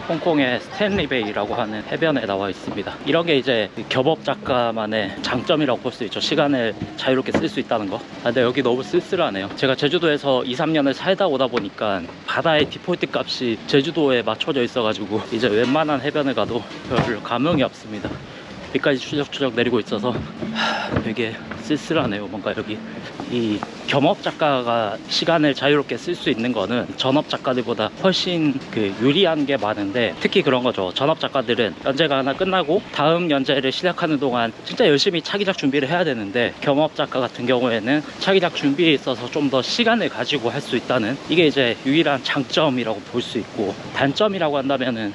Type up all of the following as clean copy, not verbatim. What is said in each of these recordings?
홍콩의 스탠리 베이라고 하는 해변에 나와 있습니다. 이런 게 이제 겹업 작가만의 장점이라고 볼 수 있죠. 시간을 자유롭게 쓸 수 있다는 거. 근데 여기 너무 쓸쓸하네요. 제가 제주도에서 2, 3년을 살다 오다 보니까 바다의 디폴트 값이 제주도에 맞춰져 있어가지고 이제 웬만한 해변을 가도 별 감흥이 없습니다. 비까지 추적추적 내리고 있어서 되게 쓸쓸하네요. 뭔가 여기 이 겸업 작가가 시간을 자유롭게 쓸 수 있는 거는 전업 작가들보다 훨씬 유리한 게 많은데, 특히 그런 거죠. 전업 작가들은 연재가 하나 끝나고 다음 연재를 시작하는 동안 진짜 열심히 차기작 준비를 해야 되는데, 겸업 작가 같은 경우에는 차기작 준비에 있어서 좀 더 시간을 가지고 할 수 있다는, 이게 이제 유일한 장점이라고 볼 수 있고, 단점이라고 한다면은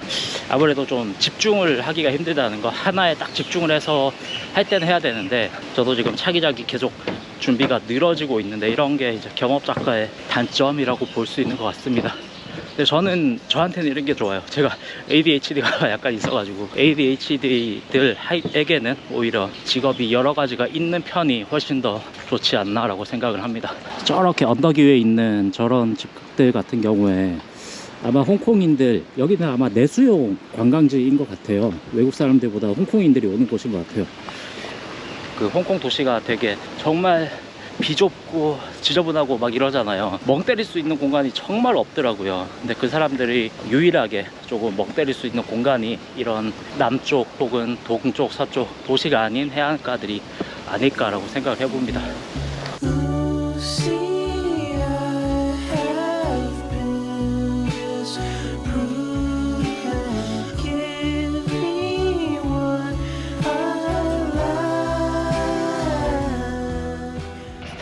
아무래도 좀 집중을 하기가 힘들다는 거. 하나에 딱 집중을 해서 할 때는 해야 되는데, 저도 지금 차기작이 계속 준비가 늘어지고 있는데, 이런 게 이제 겸업 작가의 단점이라고 볼 수 있는 것 같습니다. 근데 저한테는 이런 게 좋아요. 제가 ADHD가 약간 있어가지고 ADHD들에게는 오히려 직업이 여러 가지가 있는 편이 훨씬 더 좋지 않나라고 생각을 합니다. 저렇게 언덕 위에 있는 저런 집들 같은 경우에 아마 홍콩인들, 여기는 아마 내수용 관광지인 것 같아요. 외국 사람들보다 홍콩인들이 오는 곳인 것 같아요. 그 홍콩 도시가 되게 정말 비좁고 지저분하고 막 이러잖아요. 멍 때릴 수 있는 공간이 정말 없더라고요. 근데 그 사람들이 유일하게 조금 멍 때릴 수 있는 공간이 이런 남쪽 혹은 동쪽, 서쪽 도시가 아닌 해안가들이 아닐까라고 생각을 해봅니다.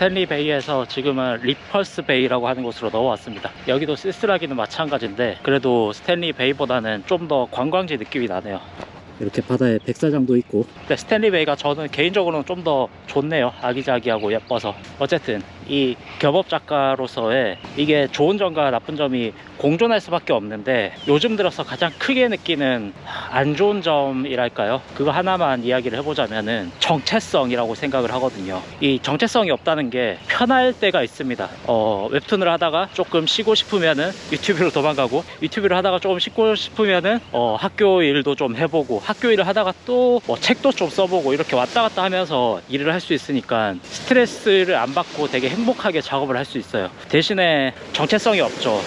스탠리 베이에서 지금은 리펄스 베이라고 하는 곳으로 넘어왔습니다. 여기도 쓸쓸하기는 마찬가지인데, 그래도 스탠리 베이보다는 좀 더 관광지 느낌이 나네요. 이렇게 바다에 백사장도 있고. 근데 스탠리 베이가 저는 개인적으로는 좀 더 좋네요. 아기자기하고 예뻐서. 어쨌든 이 겹업 작가로서의 이게 좋은 점과 나쁜 점이 공존할 수밖에 없는데, 요즘 들어서 가장 크게 느끼는 안 좋은 점이랄까요? 그거 하나만 이야기를 해보자면은 정체성이라고 생각을 하거든요. 이 정체성이 없다는 게 편할 때가 있습니다. 웹툰을 하다가 조금 쉬고 싶으면은 유튜브로 도망가고, 유튜브를 하다가 조금 쉬고 싶으면은 학교 일도 좀 해보고, 학교 일을 하다가 또 책도 좀 써보고, 이렇게 왔다 갔다 하면서 일을 할 수 있으니까 스트레스를 안 받고 되게 행복하게 작업을 할 수 있어요. 대신에 정체성이 없죠.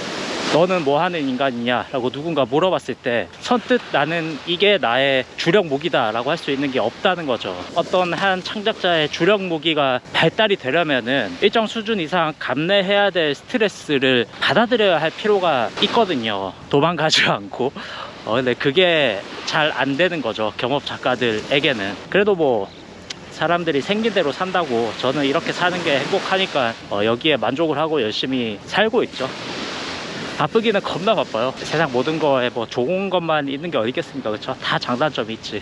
너는 뭐 하는 인간이냐 라고 누군가 물어봤을 때 선뜻 나는 이게 나의 주력 무기다 라고 할 수 있는 게 없다는 거죠. 어떤 한 창작자의 주력 무기가 발달이 되려면은 일정 수준 이상 감내해야 될 스트레스를 받아들여야 할 필요가 있거든요. 도망가지 않고. 근데 그게 잘 안 되는 거죠, 겸업 작가들에게는. 그래도 뭐 사람들이 생긴 대로 산다고, 저는 이렇게 사는 게 행복하니까 여기에 만족을 하고 열심히 살고 있죠. 바쁘기는 겁나 바빠요. 세상 모든 거에 뭐 좋은 것만 있는 게 어디 있겠습니까, 그쵸? 다 장단점이 있지.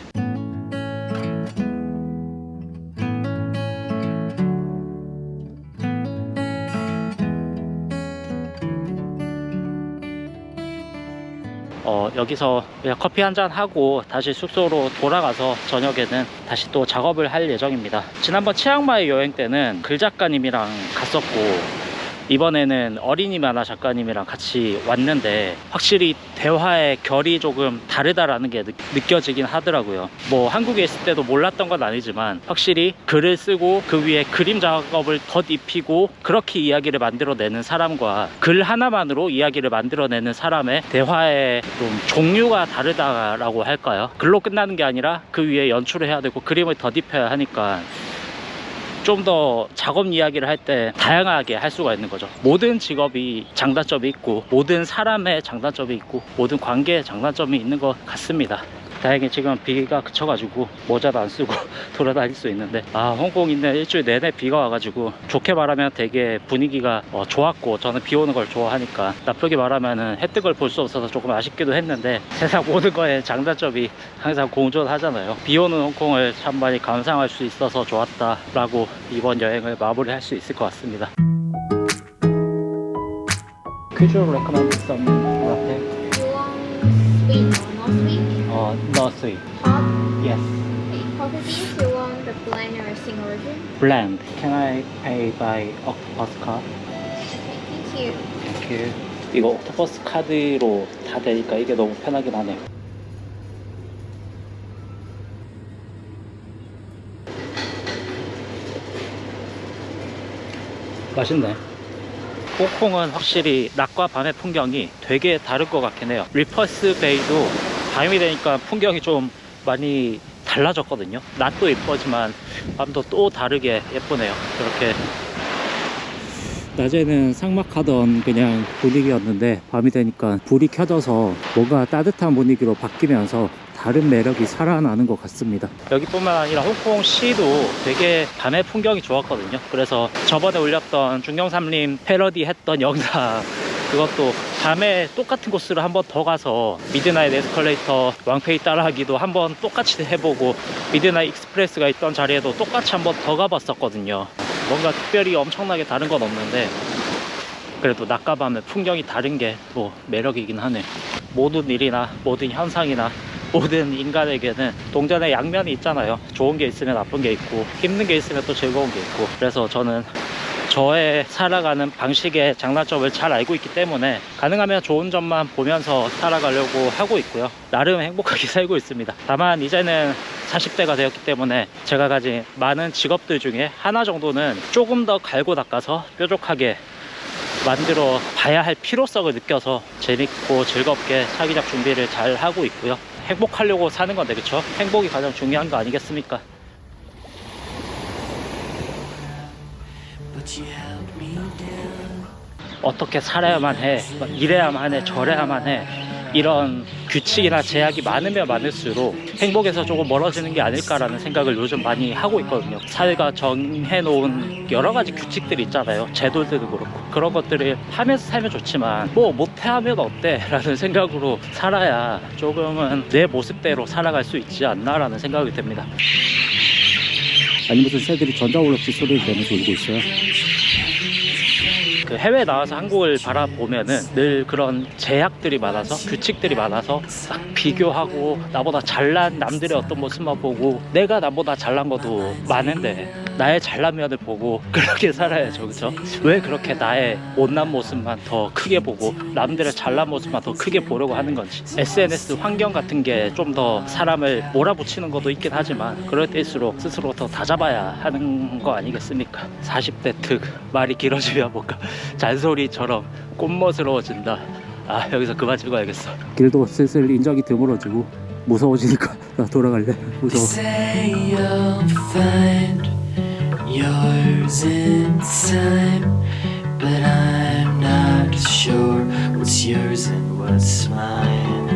여기서 그냥 커피 한잔 하고 다시 숙소로 돌아가서 저녁에는 다시 또 작업을 할 예정입니다. 지난번 치앙마이 여행 때는 글 작가님이랑 갔었고, 이번에는 어린이 만화 작가님이랑 같이 왔는데 확실히 대화의 결이 조금 다르다라는 게 느껴지긴 하더라고요. 뭐 한국에 있을 때도 몰랐던 건 아니지만, 확실히 글을 쓰고 그 위에 그림 작업을 덧입히고 그렇게 이야기를 만들어내는 사람과 글 하나만으로 이야기를 만들어내는 사람의 대화의 좀 종류가 다르다라고 할까요? 글로 끝나는 게 아니라 그 위에 연출을 해야 되고 그림을 덧입혀야 하니까 좀 더 작업 이야기를 할 때 다양하게 할 수가 있는 거죠. 모든 직업이 장단점이 있고, 모든 사람의 장단점이 있고, 모든 관계에 장단점이 있는 것 같습니다. 다행히 지금 비가 그쳐가지고 모자도 안 쓰고 돌아다닐 수 있는데, 홍콩인데 일주일 내내 비가 와가지고 좋게 말하면 되게 분위기가 좋았고, 저는 비 오는 걸 좋아하니까, 나쁘게 말하면 해 뜨걸 볼 수 없어서 조금 아쉽기도 했는데, 세상 모든 거에 장단점이 항상 공존하잖아요. 비 오는 홍콩을 참 많이 감상할 수 있어서 좋았다라고 이번 여행을 마무리할 수 있을 것 같습니다. Could you recommend some latte? You want sweet or not sweet? No sweet. Hot? Yes. Okay. Coffee beans, you want the blend or single origin? Blend. Can I pay by Octopus card? Okay, thank you. Thank you. 이거 옥토퍼스 카드로 다 되니까 이게 너무 편하긴 하네요. 맛있네. 홍콩은 확실히 낮과 밤의 풍경이 되게 다를 것 같긴 해요. 리퍼스 베이도 밤이 되니까 풍경이 좀 많이 달라졌거든요. 낮도 예쁘지만 밤도 또 다르게 예쁘네요. 이렇게 낮에는 삭막하던 그냥 분위기였는데 밤이 되니까 불이 켜져서 뭔가 따뜻한 분위기로 바뀌면서 다른 매력이 살아나는 것 같습니다. 여기뿐만 아니라 홍콩시도 되게 밤의 풍경이 좋았거든요. 그래서 저번에 올렸던 중경삼림 패러디 했던 영상, 그것도 밤에 똑같은 코스를 한 번 더 가서 미드나잇 에스컬레이터 왕페이 따라하기도 한번 똑같이 해보고, 미드나잇 익스프레스가 있던 자리에도 똑같이 한 번 더 가봤었거든요. 뭔가 특별히 엄청나게 다른 건 없는데 그래도 낮과 밤의 풍경이 다른 게 뭐 매력이긴 하네요. 모든 일이나 모든 현상이나 모든 인간에게는 동전의 양면이 있잖아요. 좋은 게 있으면 나쁜 게 있고, 힘든 게 있으면 또 즐거운 게 있고, 그래서 저는 저의 살아가는 방식의 장단점을 잘 알고 있기 때문에 가능하면 좋은 점만 보면서 살아가려고 하고 있고요. 나름 행복하게 살고 있습니다. 다만 이제는 40대가 되었기 때문에 제가 가진 많은 직업들 중에 하나 정도는 조금 더 갈고 닦아서 뾰족하게 만들어 봐야 할 필요성을 느껴서 재밌고 즐겁게 차기작 준비를 잘 하고 있고요. 행복하려고 사는 건데, 그쵸? 행복이 가장 중요한 거 아니겠습니까? 어떻게 살아야만 해, 이래야만 해, 저래야만 해, 이런 규칙이나 제약이 많으면 많을수록 행복에서 조금 멀어지는 게 아닐까라는 생각을 요즘 많이 하고 있거든요. 사회가 정해놓은 여러 가지 규칙들이 있잖아요. 제도들도 그렇고. 그런 것들을 하면서 살면 좋지만 뭐 못해하면 어때? 라는 생각으로 살아야 조금은 내 모습대로 살아갈 수 있지 않나 라는 생각이 듭니다. 아니 무슨 새들이 전자올락지 소리를 내면서 울고 있어요. 그 해외에 나와서 한국을 바라보면은 늘 그런 제약들이 많아서, 규칙들이 많아서 막 비교하고 나보다 잘난 남들의 어떤 모습만 보고, 내가 나보다 잘난 것도 많은데 나의 잘난 면을 보고 그렇게 살아야죠. 그쵸? 왜 그렇게 나의 못난 모습만 더 크게 보고 남들의 잘난 모습만 더 크게 보려고 하는 건지. SNS 환경 같은 게 좀 더 사람을 몰아붙이는 것도 있긴 하지만 그럴 때일수록 스스로 더 다잡아야 하는 거 아니겠습니까? 40대 특, 말이 길어지면 뭔가 잔소리처럼 꼼멋스러워진다. 아, 여기서 그만 찍어야겠어. 길도 슬슬 인적이 드물어지고 무서워지니까 나 돌아갈래. 무서워. Yours in time, but I'm not sure what's yours and what's mine.